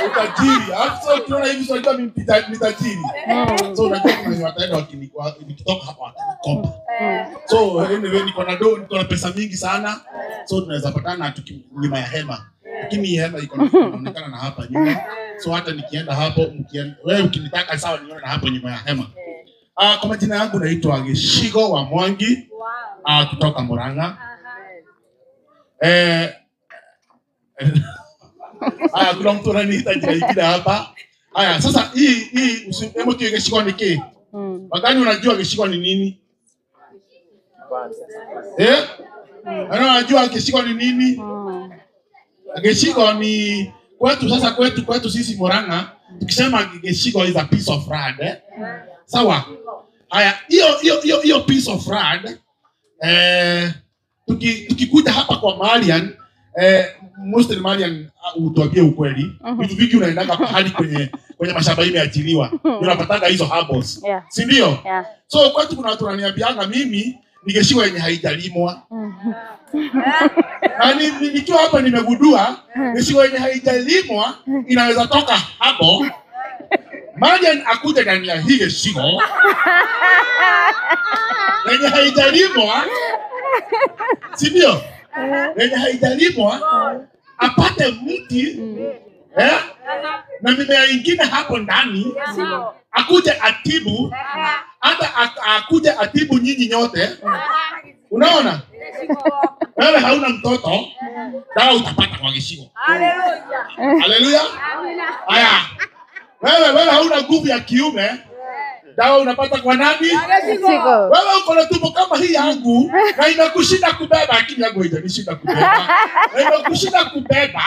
[SPEAKER 10] Utajiri. Hapo tunaona hivi sio kama ni tajiri. So unajua kuna wataenda wakitoka hapa watanikopa. So anyway niko na pesa mingi sana. So tunaweza patana nyuma ya hema. Lakini hema iko inaonekana na hapa nyuma. So hata nikienda hapo, wewe ukinitaka sawa nione na hapo nyuma ya hema. Kwa majina yangu naitwa Geshigo wa Mwangi kutoka Murang'a. Kuna mtu ananiita jina hili hapa. Sasa hii hebu tu Geshigo ni kii? Wakati unajua Geshigo ni nini? Unajua Geshigo ni nini? Geshigo ni kwetu sasa kwetu sisi Murang'a tukisema Geshigo is a piece of rad. Sawa? Hiyo piece of rad tukikuja hapa kwa Marian most Marian utuambie ukweli. Vitu vingi unaendanga hadi kwenye mashamba imeachiliwa. Unapatanga hizo herbals. Si ndio? So kwetu kuna watu wananiambianga mimi ni Geshigo yenye haijalimwa. Na nikiwa hapa nimegundua Geshigo yenye haijalimwa inaweza toka hapo. Marian akuja ndani ya hii Geshigo yenye haijalimwa, si ndio? Yenye haijalimwa apate mti na mimea ingine hapo ndani, akuje atibu, hata akuje atibu nyinyi nyote. Unaona? Wewe hauna mtoto, dawa utapata kwa Geshigo. Haleluya. Haya. Wewe hauna nguvu ya kiume, dawa unapata kwa nani? Wewe uko na tumbo kama hii yangu na inakushinda kubeba, akili yangu haijanishinda kubeba. Na inakushinda kubeba.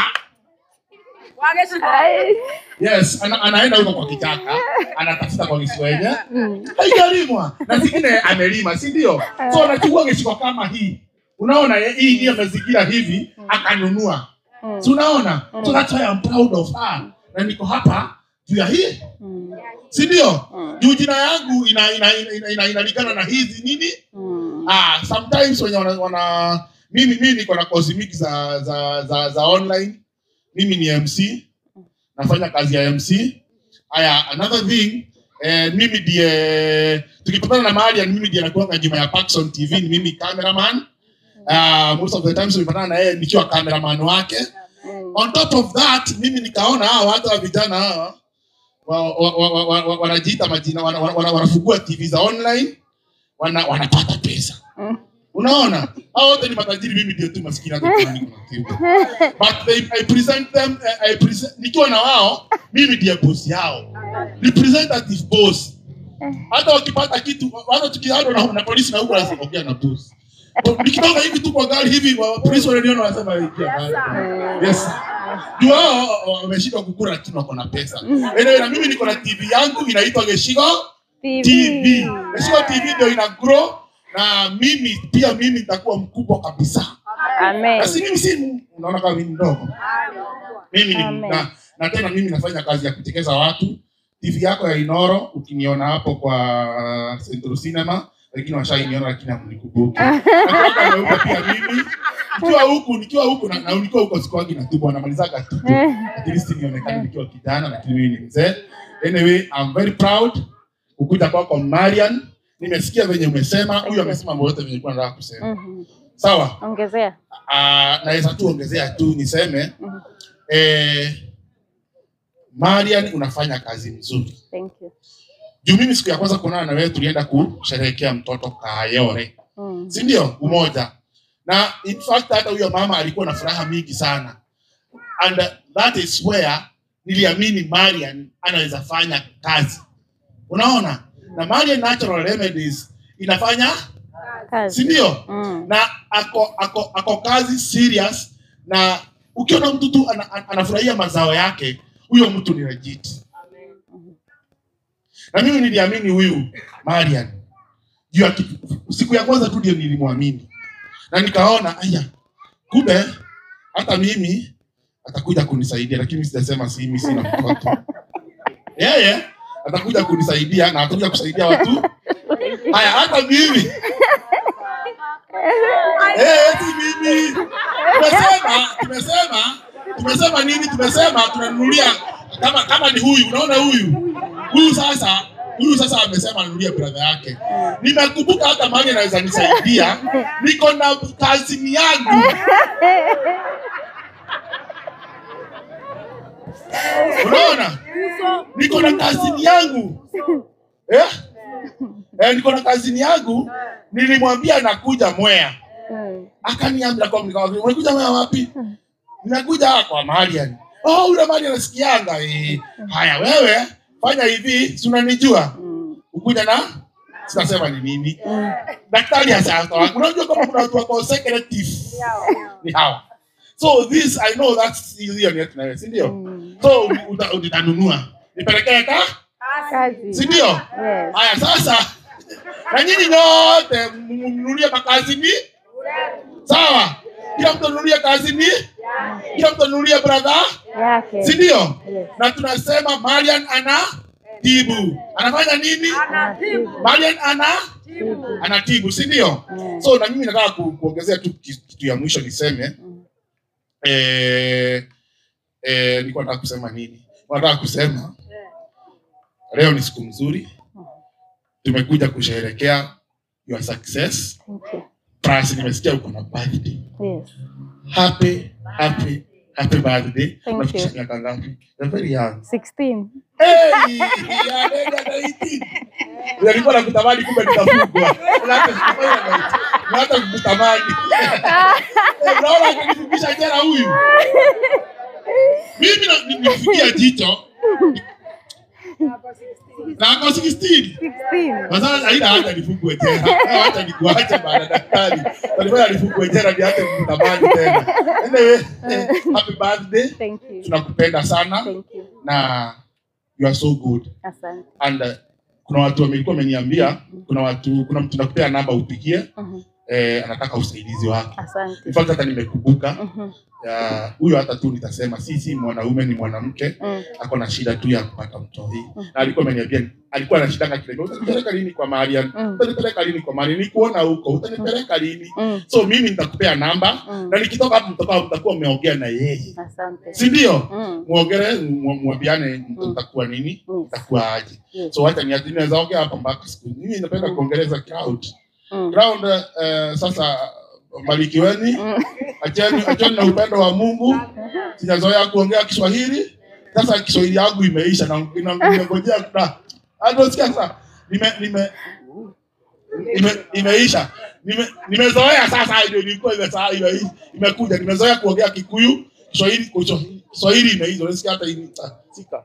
[SPEAKER 10] Yes, anaenda huko kwa kichaka, anatafuta kwa Geshigo yenyewe haijalimwa, na zingine amelima, si ndio? So anachukua Geshigo kama hii. Unaona hii ndio mazingira hivi akanunua. Si unaona? So that's why I'm proud of her. Na niko hapa juu ya hii. Si ndio? Juu jina yangu inaligana na hizi nini? Sometimes when mimi niko na cosmic za online. Mimi ni MC. Nafanya kazi ya MC. Another thing, mimi ndiye tukipatana na mahali mimi ndiye nakuwa nyuma ya Paxson TV, ni mimi cameraman. Most of the times tulipatana na yeye nikiwa cameraman wake. On top of that, mimi nikaona hawa watu wa vijana hawa wanajiita majina, wanafungua TV za online, wanapata pesa. Unaona? Hao wote ni matajiri, mimi ndio tu maskini hata kwa nini. But I present them, nikiwa na wao, mimi ndiye boss yao. Representative boss. Hata wakipata kitu, hata tukiano na polisi na huko wanasema na boss. Nikitoka hivi tu kwa gari hivi, polisi wananiona wanasema yes. Ndio wameshika kukura lakini wako na pesa. Anyway, na mimi niko na TV yangu inaitwa Geshigo TV. Geshigo TV ndio ina grow na mimi nitakuwa mkubwa kabisa.
[SPEAKER 3] Amen.
[SPEAKER 10] Na mimi si unaona kama mimi mdogo. Mimi na tena mimi nafanya kazi ya kutekeza watu. TV yako ya Inoro ukiniona hapo kwa Central Cinema, lakini washainiona lakini hamnikumbuki. Nataka pia mimi nikiwa huku na ulikuwa huko siku yangu natubwa namalizaga tu. At least nionekane nikiwa kijana lakini mimi ni mzee. Anyway, I'm very proud kukuja kwako Marian. Nimesikia venye umesema, huyu amesema mambo yote venye nilikuwa nataka kusema. Sawa?
[SPEAKER 3] Ongezea.
[SPEAKER 10] Naweza tu ongezea tu niseme Marian unafanya kazi nzuri.
[SPEAKER 3] Thank you.
[SPEAKER 10] Juu mimi siku ya kwanza kuonana na wewe tulienda kusherehekea mtoto Kayore. Si ndio? Umoja. Na in fact hata huyo mama alikuwa na furaha mingi sana. And that is where niliamini Marian anaweza fanya kazi. Unaona? Na Marian Natural Remedies inafanya kazi. Si ndio? Na ako kazi serious, na ukiona mtu tu anafurahia mazao yake, huyo mtu ni legit. Na mimi niliamini huyu Marian. Juu siku ya kwanza tu ndio nilimwamini. Na nikaona kumbe hata mimi atakuja kunisaidia, lakini sijasema si mimi sina mtoto. Yeye atakuja kunisaidia na atakuja kusaidia watu. Hata mimi. Eti mimi. Tumesema nini? Tumesema tunanunulia kama ni huyu, unaona huyu. Huyu sasa amesema anunulie brother yake. Nimekumbuka hata mali anaweza nisaidia. Niko na kazi yangu. Unaona? Niko na kazi yangu. Niko na kazi yangu. Nilimwambia nakuja Mwea. Akaniambia kwa mnikao, "Unakuja Mwea wapi?" "Ninakuja kwa Marian." Ule Marian anasikianga. Haya wewe fanya hivi, si unanijua? Ukuja na sinasema ni nini? Daktari hasa unajua kama kuna watu wako secretive. Ni hawa. So this I know that's easier yet na wewe, si ndio? So utanunua. Nipelekee kazi. Si ndio? Haya sasa. Na nyinyi nyote mnunulie makazi ni? Sawa? Kila mtu anunulie kazi ni? Kila mtu anunulie brother yake. Si ndio? Na tunasema Marian anatibu. Anafanya nini? Marian anatibu, si ndio? So na mimi nataka kuongezea tu kitu ya mwisho niseme. Nilikuwa nataka kusema nini? Nataka kusema leo ni siku nzuri. Tumekuja kusherehekea your success. Price nimesikia uko na birthday. Yes. Happy birthday.
[SPEAKER 3] Thank you.
[SPEAKER 10] Miaka ngapi? You're very young.
[SPEAKER 3] 16.
[SPEAKER 10] Hey! Ya nenda 18. Nilikuwa nakutamani kumbe nikafungwa. Hata kukutamani. Naona akinifikisha jana huyu. Mimi nimefikia jicho. Na kwa 16. Sasa aina hata nifungwe tena. Hata nikuacha baada daktari. Walikuwa nifungwe tena ni hata kutamani tena. Anyway, happy birthday.
[SPEAKER 3] Thank you.
[SPEAKER 10] Tunakupenda sana.
[SPEAKER 3] Thank you.
[SPEAKER 10] Na you are so good.
[SPEAKER 3] Asante.
[SPEAKER 10] And kuna watu wamekuwa wameniambia kuna mtu nakupea namba upigie. anataka usaidizi wake.
[SPEAKER 3] Asante.
[SPEAKER 10] In fact hata nimekumbuka huyo hata tu nitasema si mwanaume ni mwanamke ako na shida tu ya kupata mtoto. Na alikuwa ameniambia alikuwa na shida kile. Utanipeleka lini kwa Marian? Utanipeleka lini kwa Marian? Nikuona huko. Utanipeleka lini? So mimi nitakupea namba na nikitoka hapo mtakuwa mmeongea na yeye.
[SPEAKER 3] Asante.
[SPEAKER 10] Si ndio? Muongee mwambiane mtakuwa nini? Mtakuwa aje. So hata niweza ongea hapa mpaka siku. Mimi napenda kuongeleza crowd. Crowd sasa barikiweni. Acheni na upendo wa Mungu. Sijazoea kuongea Kiswahili. Sasa Kiswahili yangu imeisha na ninangojea kuna sikia sasa imeisha. Nimezoea sasa ndio nilikuwa imekuja. Nimezoea kuongea Kikuyu, Kiswahili imeisha. Unasikia hata sika.